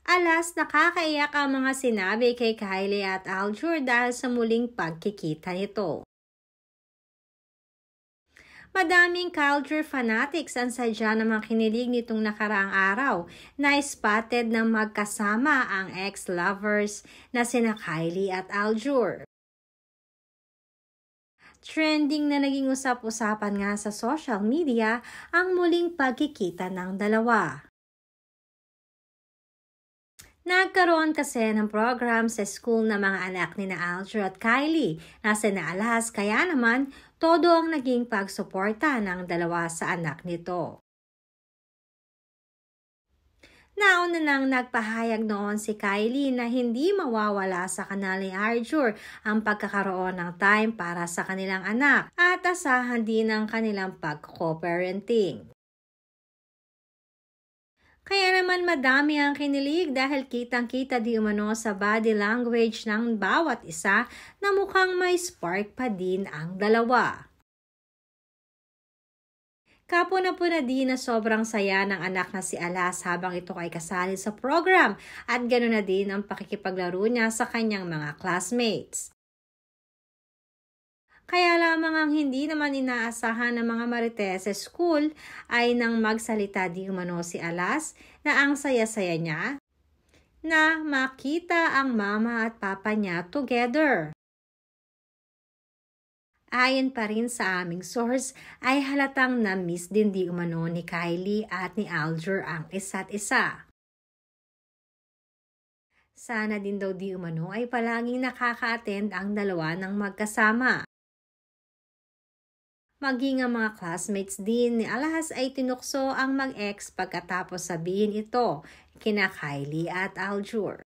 Alas, nakakaiyak ang mga sinabi kay Kylie at Aljur dahil sa muling pagkikita nito. Madaming Aljur fanatics ang sadya namang kinilig nitong nakaraang araw na spotted na magkasama ang ex-lovers na sina Kylie at Aljur. Trending na naging usap-usapan nga sa social media ang muling pagkikita ng dalawa. Nagkaroon kasi ng program sa school ng mga anak ni na Aljur at Kylie na sinaalas, kaya naman todo ang naging pagsuporta ng dalawa sa anak nito. Nauna nang nagpahayag noon si Kylie na hindi mawawala sa kanal ni Aljur ang pagkakaroon ng time para sa kanilang anak at asahan din ang kanilang pag-co-parenting. Kaya naman madami ang kinilig dahil kitang-kita di umano sa body language ng bawat isa na mukhang may spark pa din ang dalawa. Kapuna-puna din na sobrang saya ng anak na si Alas habang ito ay kasali sa program at ganoon na din ang pakikipaglaro niya sa kanyang mga classmates. Kaya lamang ang hindi naman inaasahan ng mga marites sa school ay nang magsalita di umano si Alas na ang saya-saya niya na makita ang mama at papa niya together. Ayon pa rin sa aming source ay halatang na-miss din di umano ni Kylie at ni Aljur ang isa't isa. Sana din daw di umano ay palaging nakaka-attend ang dalawa ng magkasama. Maging ang mga classmates din ni Alas ay tinukso ang mag-ex pagkatapos sabihin ito kina Kylie at Aljur.